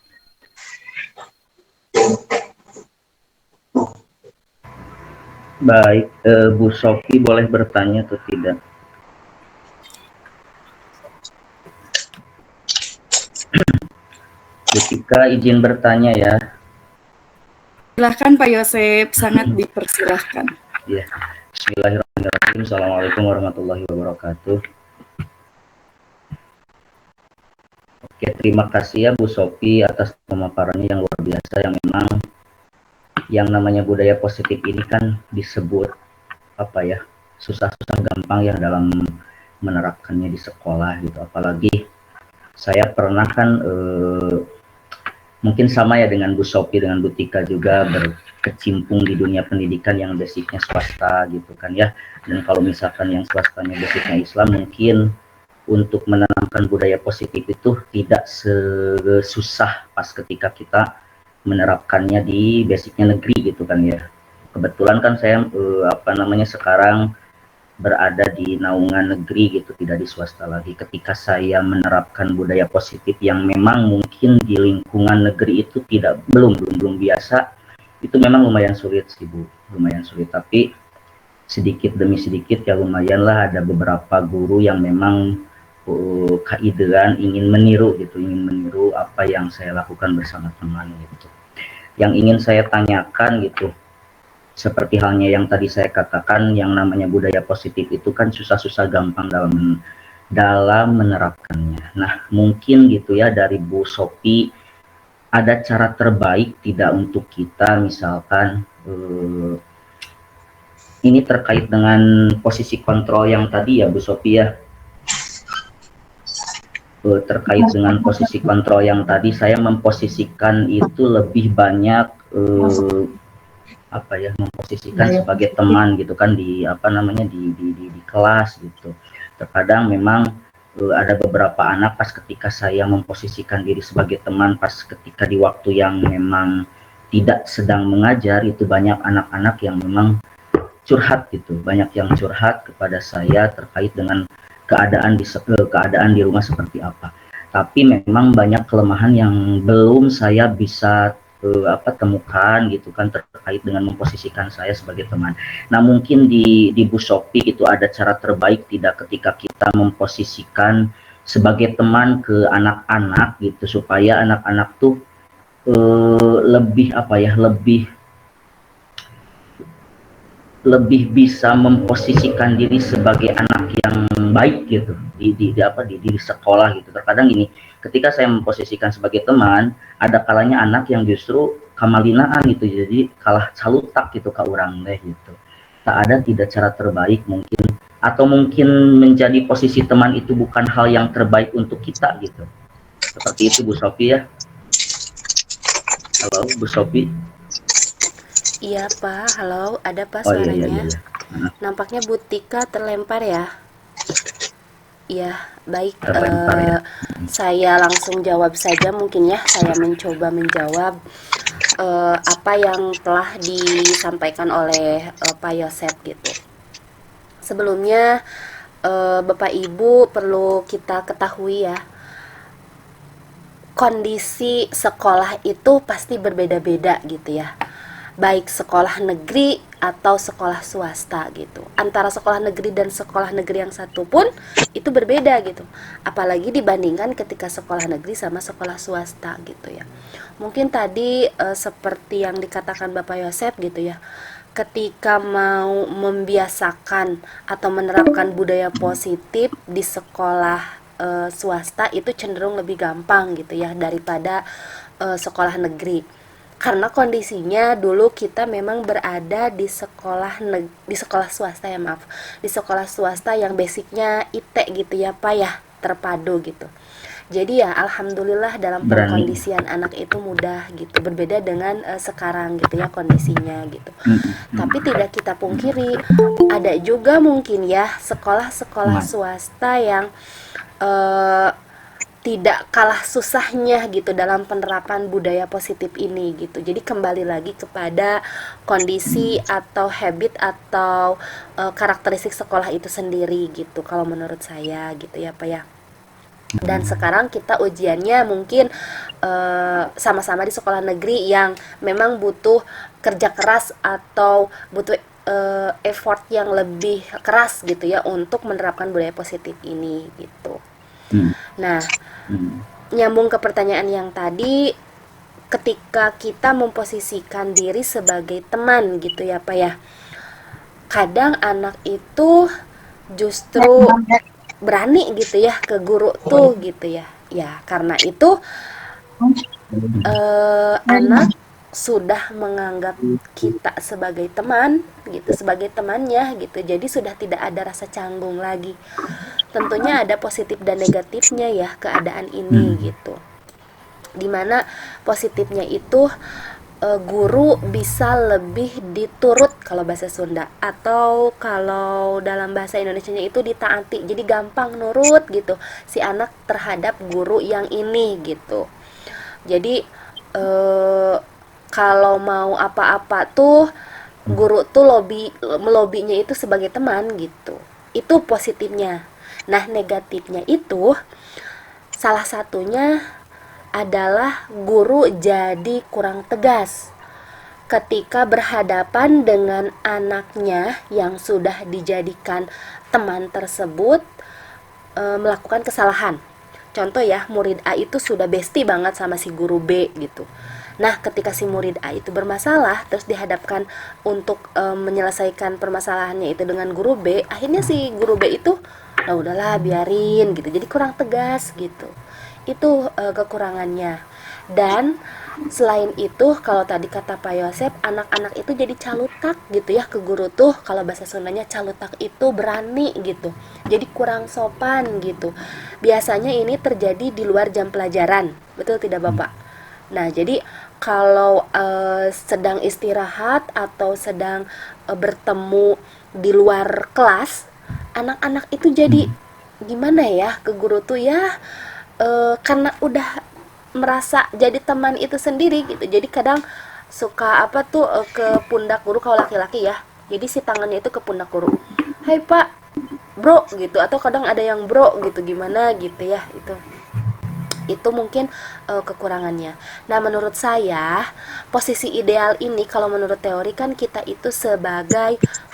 D: Baik, Bu Sophie boleh bertanya atau tidak? Ketika izin bertanya ya.
B: Silahkan Pak Yosep, sangat dipersilahkan.
D: Ya, Bismillahirrahmanirrahim. Assalamualaikum warahmatullahi wabarakatuh. Oke, terima kasih ya Bu Sophie atas pemaparannya yang luar biasa, yang memang yang namanya budaya positif ini kan disebut apa ya, susah-susah gampang ya dalam menerapkannya di sekolah gitu. Apalagi saya pernah kan mungkin sama ya dengan Bu Sophie, dengan Bu Tika juga berkecimpung di dunia pendidikan yang basicnya swasta gitu kan ya. Dan kalau misalkan yang swastanya basicnya Islam, mungkin untuk menanamkan budaya positif itu tidak sesusah pas ketika kita menerapkannya di basicnya negeri gitu kan ya. Kebetulan kan saya sekarang berada di naungan negeri gitu, tidak di swasta lagi. Ketika saya menerapkan budaya positif yang memang mungkin di lingkungan negeri itu belum biasa, itu memang lumayan sulit sih Bu, lumayan sulit. Tapi sedikit demi sedikit ya lumayan lah, ada beberapa guru yang memang kaidean ingin meniru gitu, ingin meniru apa yang saya lakukan bersama teman gitu. Yang ingin saya tanyakan gitu, seperti halnya yang tadi saya katakan, yang namanya budaya positif itu kan susah-susah gampang dalam menerapkannya. Nah, mungkin gitu ya dari Bu Sophie, ada cara terbaik tidak untuk kita misalkan ini terkait dengan posisi kontrol yang tadi ya Bu Sophie ya, terkait dengan posisi kontrol yang tadi, saya memposisikan itu lebih banyak apa ya, memposisikan sebagai teman gitu kan di apa namanya di kelas gitu. Terkadang memang ada beberapa anak pas ketika saya memposisikan diri sebagai teman, pas ketika di waktu yang memang tidak sedang mengajar, itu banyak anak-anak yang memang curhat gitu, banyak yang curhat kepada saya terkait dengan keadaan di rumah seperti apa. Tapi memang banyak kelemahan yang belum saya bisa temukan gitu kan terkait dengan memposisikan saya sebagai teman. Nah, mungkin di Bu Sophie itu ada cara terbaik tidak ketika kita memposisikan sebagai teman ke anak-anak gitu, supaya anak-anak tuh lebih apa ya, lebih bisa memposisikan diri sebagai anak yang baik gitu di sekolah gitu. Terkadang ini ketika saya memposisikan sebagai teman, ada kalanya anak yang justru kamalinaan gitu, jadi kalah calutak gitu ke orang deh gitu. Tak ada tidak cara terbaik mungkin, atau mungkin menjadi posisi teman itu bukan hal yang terbaik untuk kita gitu. Seperti itu Bu Sophie ya. Halo Bu Sophie.
A: Iya Pak, halo, ada Pak
D: Oh iya,
A: suaranya?
D: iya.
A: Nampaknya Bu Tika terlempar ya. Iya, baik.
D: Terlempar ya.
A: Saya langsung jawab saja mungkin ya. Saya mencoba menjawab apa yang telah disampaikan oleh Pak Yosep gitu. Sebelumnya Bapak Ibu perlu kita ketahui ya, kondisi sekolah itu pasti berbeda-beda gitu ya, baik sekolah negeri atau sekolah swasta gitu. Antara sekolah negeri dan sekolah negeri yang satu pun itu berbeda gitu, apalagi dibandingkan ketika sekolah negeri sama sekolah swasta gitu ya. Mungkin tadi seperti yang dikatakan Bapak Yosep gitu ya, ketika mau membiasakan atau menerapkan budaya positif di sekolah swasta itu cenderung lebih gampang gitu ya daripada sekolah negeri, karena kondisinya dulu kita memang berada di sekolah swasta ya, maaf, di sekolah swasta yang basicnya IT gitu ya Pak ya, terpadu gitu. Jadi ya alhamdulillah dalam pengkondisian anak itu mudah gitu, berbeda dengan sekarang gitu ya kondisinya gitu. Tapi tidak kita pungkiri ada juga mungkin ya sekolah-sekolah swasta yang tidak kalah susahnya gitu dalam penerapan budaya positif ini gitu. Jadi kembali lagi kepada kondisi atau habit atau karakteristik sekolah itu sendiri gitu kalau menurut saya gitu ya Pak ya. Dan sekarang kita ujiannya mungkin sama-sama di sekolah negeri yang memang butuh kerja keras atau butuh effort yang lebih keras gitu ya untuk menerapkan budaya positif ini gitu. Nah, nyambung ke pertanyaan yang tadi, ketika kita memposisikan diri sebagai teman gitu ya Pak ya, kadang anak itu justru berani gitu ya ke guru tuh gitu ya. Ya karena itu anak sudah menganggap kita sebagai teman gitu, sebagai temannya gitu. Jadi sudah tidak ada rasa canggung lagi. Tentunya ada positif dan negatifnya ya keadaan ini gitu. Dimana positifnya itu guru bisa lebih diturut kalau bahasa Sunda, atau kalau dalam bahasa Indonesianya itu ditaati. Jadi gampang nurut gitu si anak terhadap guru yang ini gitu. Jadi kalau mau apa-apa tuh guru tuh melobinya itu sebagai teman gitu. Itu positifnya. Nah, negatifnya itu salah satunya adalah guru jadi kurang tegas ketika berhadapan dengan anaknya yang sudah dijadikan teman tersebut. melakukan kesalahan. Contoh ya, murid A itu sudah bestie banget sama si guru B gitu. Nah, ketika si murid A itu bermasalah, terus dihadapkan untuk menyelesaikan permasalahannya itu dengan guru B, akhirnya si guru B itu, "Ah, udahlah biarin," gitu. Jadi kurang tegas gitu. Itu kekurangannya. Dan selain itu, kalau tadi kata Pak Yosep, anak-anak itu jadi calutak gitu ya ke guru tuh. Kalau bahasa Sundanya calutak itu berani gitu. Jadi kurang sopan gitu. Biasanya ini terjadi di luar jam pelajaran. Betul tidak, Bapak? Nah, jadi kalau sedang istirahat atau sedang bertemu di luar kelas, anak-anak itu jadi gimana ya ke guru tuh ya, karena udah merasa jadi teman itu sendiri gitu. Jadi kadang suka apa tuh ke pundak guru kalau laki-laki ya. Jadi si tangannya itu ke pundak guru. "Hai Pak, Bro," gitu. Atau kadang ada yang Bro gitu, gimana gitu ya itu. Itu mungkin kekurangannya. Nah, menurut saya posisi ideal ini kalau menurut teori kan kita itu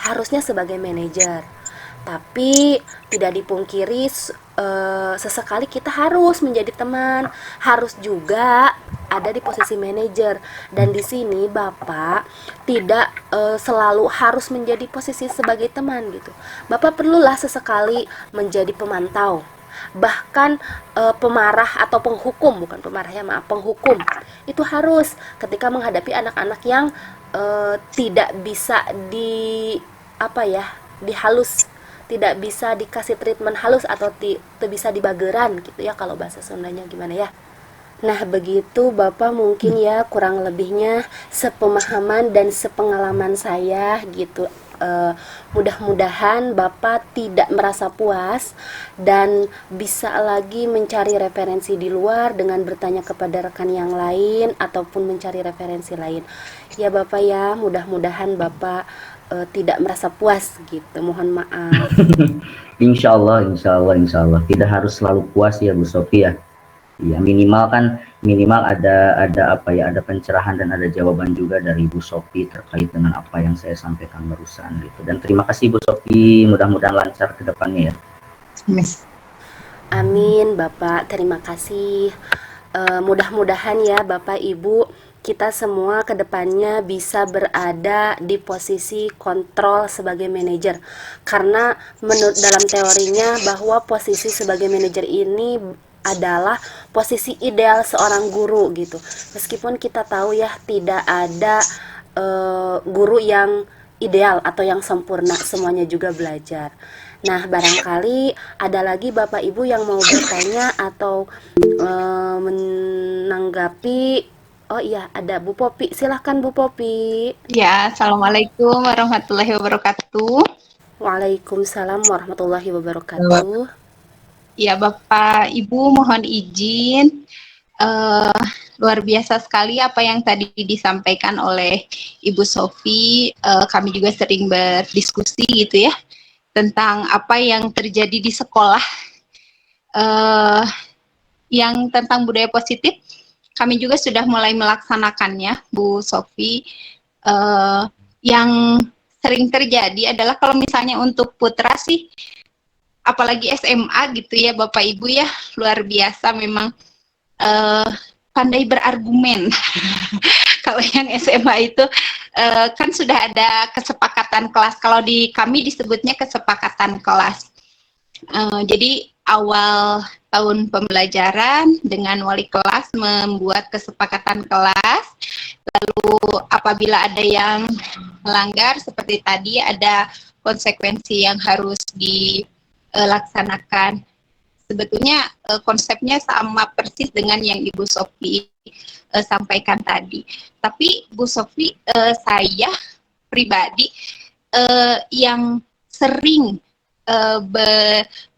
A: harusnya sebagai manajer. Tapi tidak dipungkiri sesekali kita harus menjadi teman, harus juga ada di posisi manajer. Dan di sini Bapak tidak selalu harus menjadi posisi sebagai teman gitu. Bapak perlulah sesekali menjadi pemantau, bahkan pemarah atau penghukum, bukan pemarah ya, maaf, penghukum. Itu harus ketika menghadapi anak-anak yang tidak bisa dihalus, tidak bisa dikasih treatment halus atau tidak bisa dibageran gitu ya kalau bahasa Sundanya, gimana ya. Nah, begitu Bapak, mungkin ya kurang lebihnya sepemahaman dan sepengalaman saya gitu. Mudah-mudahan Bapak tidak merasa puas dan bisa lagi mencari referensi di luar dengan bertanya kepada rekan yang lain ataupun mencari referensi lain. Ya Bapak ya, mudah-mudahan Bapak tidak merasa puas gitu. Mohon maaf.
D: Insya Allah, insya Allah, insya Allah. Tidak harus selalu puas ya Bu Sofi ya. Ya minimal ada pencerahan dan ada jawaban juga dari Bu Sofi terkait dengan apa yang saya sampaikan barusan gitu. Dan terima kasih Bu Sofi, mudah-mudahan lancar ke depannya ya.
A: Amin Bapak, terima kasih. Mudah-mudahan ya Bapak Ibu, kita semua kedepannya bisa berada di posisi kontrol sebagai manajer. Karena menurut dalam teorinya bahwa posisi sebagai manajer ini adalah posisi ideal seorang guru gitu. Meskipun kita tahu ya tidak ada guru yang ideal atau yang sempurna, semuanya juga belajar. Nah, barangkali ada lagi Bapak Ibu yang mau bertanya atau menanggapi. Oh iya, ada Bu Popi. Silahkan Bu Popi.
C: Ya, Assalamualaikum warahmatullahi wabarakatuh.
A: Waalaikumsalam warahmatullahi wabarakatuh.
C: Ya, Bapak Ibu mohon izin. Luar biasa sekali apa yang tadi disampaikan oleh Ibu Sofi. Kami juga sering berdiskusi gitu ya tentang apa yang terjadi di sekolah, yang tentang budaya positif. Kami juga sudah mulai melaksanakannya, Bu Sofi. Yang sering terjadi adalah kalau misalnya untuk putra sih, apalagi SMA gitu ya Bapak Ibu ya, luar biasa memang pandai berargumen. Kalau yang SMA itu kan sudah ada kesepakatan kelas. Kalau di kami disebutnya kesepakatan kelas. Jadi awal tahun pembelajaran dengan wali kelas membuat kesepakatan kelas. Lalu apabila ada yang melanggar seperti tadi ada konsekuensi yang harus dilaksanakan. Sebetulnya konsepnya sama persis dengan yang Ibu Sofi sampaikan tadi. Tapi Bu Sofi, saya pribadi yang sering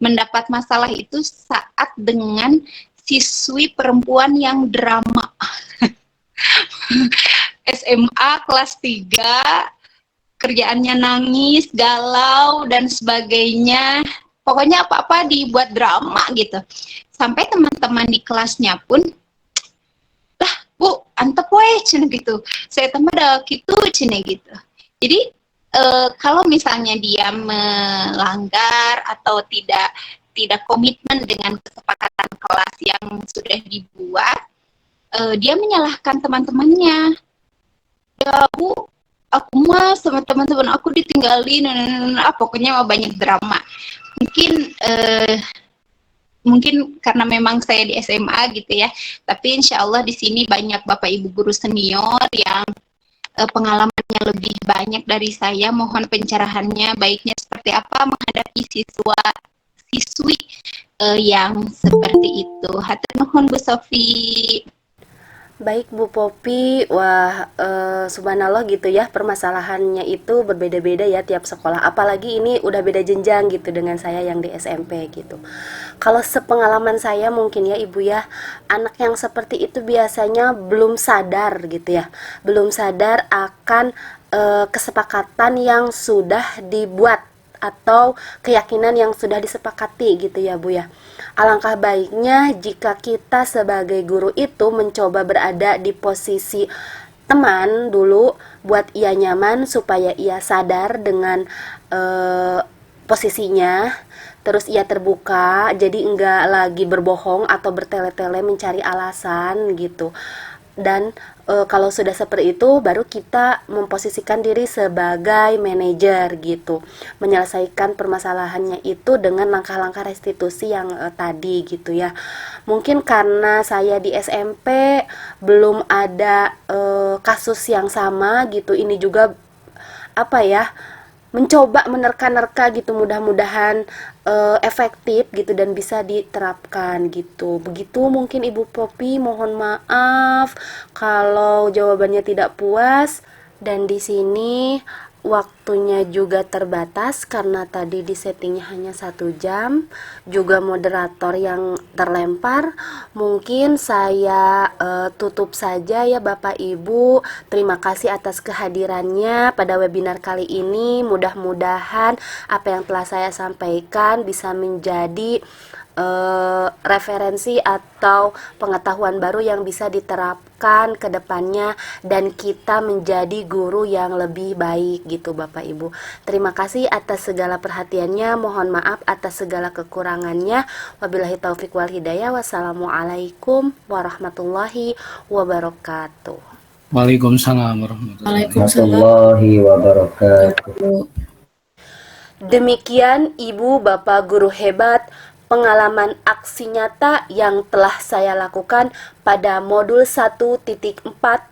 C: mendapat masalah itu saat dengan siswi perempuan yang drama. SMA kelas 3, kerjaannya nangis, galau, dan sebagainya. Pokoknya apa-apa dibuat drama gitu. Sampai teman-teman di kelasnya pun, "Lah, Bu, antep we," cina gitu. "Saya tambah ada gitu," cina gitu. Jadi, kalau misalnya dia melanggar atau tidak tidak komitmen dengan kesepakatan kelas yang sudah dibuat, dia menyalahkan teman-temannya. Ya Bu, aku mah sama teman-teman aku ditinggalin, pokoknya mah banyak drama. Mungkin karena memang saya di SMA gitu ya, tapi insya Allah di sini banyak Bapak Ibu guru senior yang pengalamannya lebih banyak dari saya. Mohon pencerahannya, baiknya seperti apa menghadapi siswi yang seperti itu. Hatur nuhun Bu Sofi.
A: Baik Bu Popi, wah subhanallah gitu ya, permasalahannya itu berbeda-beda ya tiap sekolah. Apalagi ini udah beda jenjang gitu dengan saya yang di SMP gitu. Kalau sepengalaman saya mungkin ya Ibu ya, anak yang seperti itu biasanya belum sadar gitu ya, belum sadar akan kesepakatan yang sudah dibuat atau keyakinan yang sudah disepakati gitu ya Bu ya. Alangkah baiknya jika kita sebagai guru itu mencoba berada di posisi teman dulu, buat ia nyaman supaya ia sadar dengan posisinya, terus ia terbuka, jadi enggak lagi berbohong atau bertele-tele mencari alasan gitu. Dan kalau sudah seperti itu, baru kita memposisikan diri sebagai manajer gitu, menyelesaikan permasalahannya itu dengan langkah-langkah restitusi yang tadi gitu ya. Mungkin karena saya di SMP belum ada kasus yang sama gitu, ini juga apa ya, mencoba menerka-nerka gitu, mudah-mudahan efektif gitu dan bisa diterapkan gitu. Begitu mungkin Ibu Popi, mohon maaf kalau jawabannya tidak puas, dan di sini waktunya juga terbatas karena tadi di settingnya hanya 1 jam, juga moderator yang terlempar. Mungkin saya tutup saja ya Bapak Ibu. Terima kasih atas kehadirannya pada webinar kali ini. Mudah-mudahan apa yang telah saya sampaikan bisa menjadi referensi atau pengetahuan baru yang bisa diterapkan ke depannya, dan kita menjadi guru yang lebih baik gitu Bapak Ibu. Terima kasih atas segala perhatiannya, mohon maaf atas segala kekurangannya. Wabillahi taufik wal hidayah. Wassalamualaikum warahmatullahi wabarakatuh.
E: Waalaikumsalam warahmatullahi
D: Warahmatullahi wabarakatuh.
A: Demikian Ibu Bapak guru hebat, pengalaman aksi nyata yang telah saya lakukan pada modul 1.4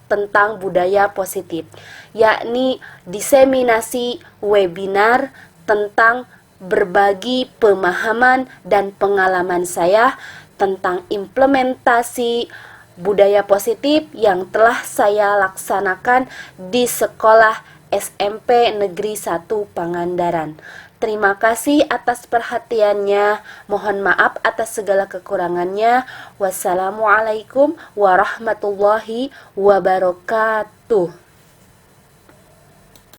A: tentang budaya positif, yakni diseminasi webinar tentang berbagi pemahaman dan pengalaman saya tentang implementasi budaya positif yang telah saya laksanakan di sekolah SMP Negeri 1 Pangandaran. Terima kasih atas perhatiannya. Mohon maaf atas segala kekurangannya. Wassalamualaikum warahmatullahi wabarakatuh.